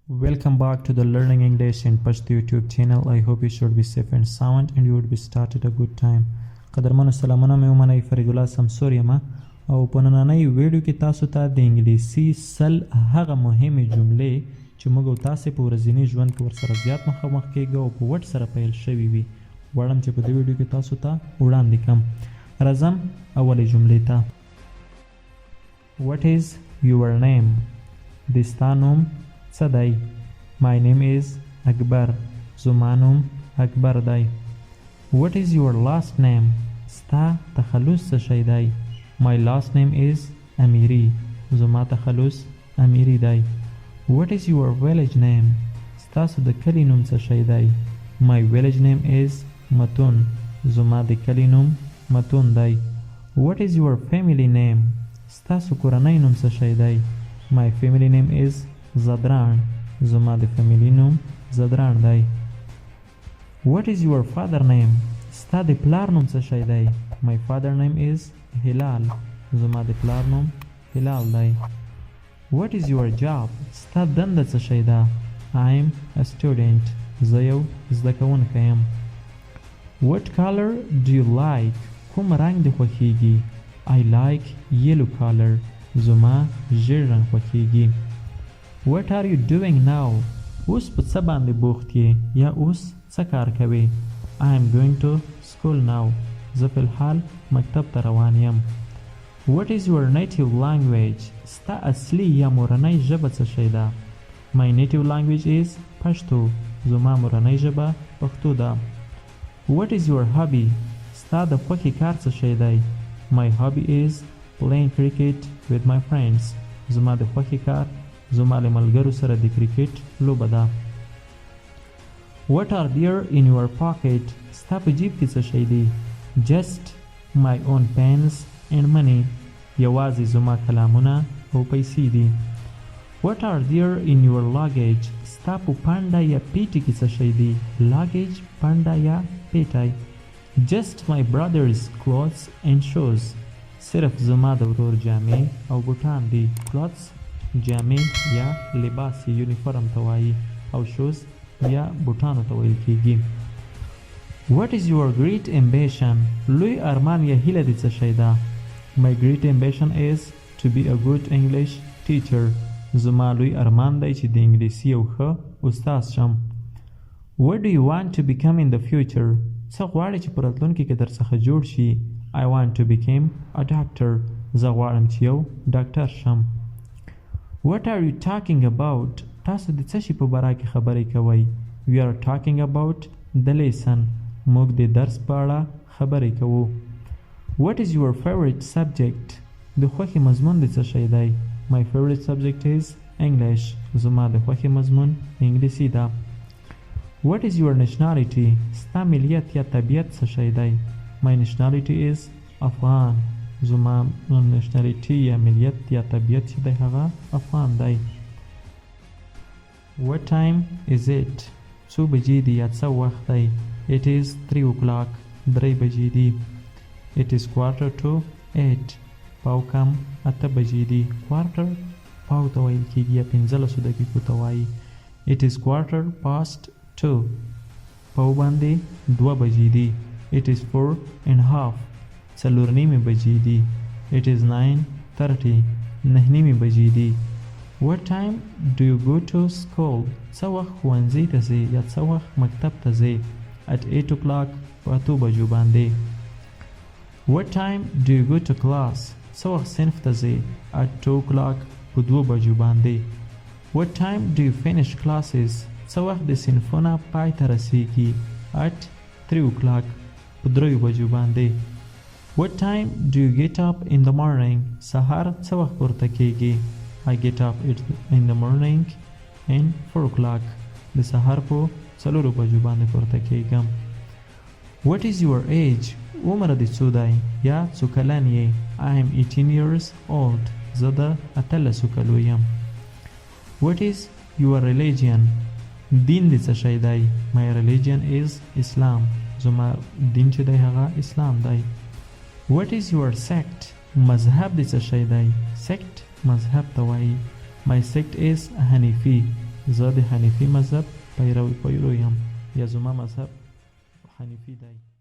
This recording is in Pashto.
Welcome back to the Learning English in Pashto YouTube channel. I hope you should be safe and sound and you would be started a good time. قدرمنو سلامونه مې ومنئ فرید الله سمسور یم او په نننۍ ویډیو کې تاسو ته د انګلیسي سل هغه مهمې جملې چې موږ او تاسې په ورځني ژوند کې ورسره زیات مخامخ کیږو او په وټ سره پیل شوي وي غواړم چې په دې ویډیو کې تاسو ته وړاندې کړم راځم اولې جملې ته What is your name؟ د ستا نوم څه دی؟ My name is اکبر زما نوم اکبر دی What is your last name؟ ستا تخلص څه شی دی؟ My last name is امیری زما تخلص امیری دی What is your village name؟ ستاسو د کلی نوم څه شی دی؟ My village name is متون زما د کلی نوم متون دی What is your family name؟ ستاسو کورنۍ نوم څه شی دی؟ My family name is زدران زما د فامیلی نوم زدران دی What is your father name؟ ستا د پلار نوم څه شی دی؟ My father name is هلال زما د پلار نوم هلال دی What is your job؟ ستا دنده څه شی ده؟ I'm a student زه یو زده کوونکی یم What color do you like؟ کوم رنګ دې خوښیږي؟ I like yellow color زما ژیړ رنګ خوښیږي What are you doing now؟ اوس په څه باندې بوخت یې یا اوس څه کار کوې I am going to school now زه فی الحال مکتب ته روان یم What is your native language؟ ستا اصلي یا مورنۍ ژبه څه شی ده My native language is پشتو زما مورنۍ ژبه پښتو ده What is your hobby؟ ستا د خوښې کار څه شی دی My hobby is playing cricket with my friends زما د خوښې کار زما له ملګرو سره د کرکټ لوبه ده What are there in your pocket؟ ستا په جیب کې څه شی دی Just my own pens and money یوازې زما کلامونه او پیسې دي What are there in your luggage؟ ستا په پانډه یا پیټي کې څه شی دی Luggage پانډه یا پیټی Just my brother's clothes and shoes صرف زما د ورور جامې او بوټان دي Clothes جامې یا لباس یونیفورم ته وایي او شوز یا بوټانو ته ویل کیږي What is your great ambition؟ لوی ارمان یا هیله دې څه شی ده My great ambition is to be a good English teacher زما لوی ارمان دی چې د انګلیسي یو ښه استاد شم What do you want to become in the future؟ څه غواړې چې په راتلونکي کې در څخه جوړ شي I want to become a doctor زه غواړم چې یو ډاکټر شم What are you talking about؟ تاسو د څه شي په باره کې خبرې کوئ We are talking about the lesson موږ د درس په اړه خبرې کوو What is your favorite subject؟ د خوښې مضمون د څه شی دی My favorite subject is English زما د خوښې مضمون انګلیسي ده What is your nationality؟ ستا ملیت یا طبیعت څه شی دی My nationality is افغان زما nationality یا ملیت یا طبیعت چې دی هغه افغان دی What time is it؟ څو بجې دي یا څه وخت دی It is 3 o'clock 3 بجې دي It is quarter to 8 پاو کم 8 بجې دي Quarter پاو ته ویل کېږي یا 15 دقیقو ته وایي It is quarter past 2 پاو باندې 2 بجې دي It is 4 and half څلور نیمې بجې دي It is 9:30 9 نیمې بجې دي What time do you go to school؟ څه وخت ښوونځي ته ځې یا څه وخت مکتب ته ځې At 8 o'clock په 8 بجو باندې What time do you go to class؟ څه وخت صنف ته ځې At 2 o'clock په 2 بجو باندې What time do you finish classes؟ څه وخت د صنفونه پای ته رسیږي At 3 o'clock په 3 بجو باندې What time do you get up in the morning؟ سهار څه وخت پورته کیږي I get up in the morning and 4 o'clock د سهار په 4 بجو باندې پورته کیږم What is your age؟ عمر دې څو دی یا څو کلن یې I am 18 years old زه د 18 کلو یم What is your religion؟ دین دې څه شی دی My religion is Islam زما دین چې دی هغه اسلام دی What is your sect؟ مذهب دې څه شی دی Sect مذهب ته وایي My sect is حنیفي زه د حنیفي مذهب پیرو یم، یا زما مذهب حنیفي دی.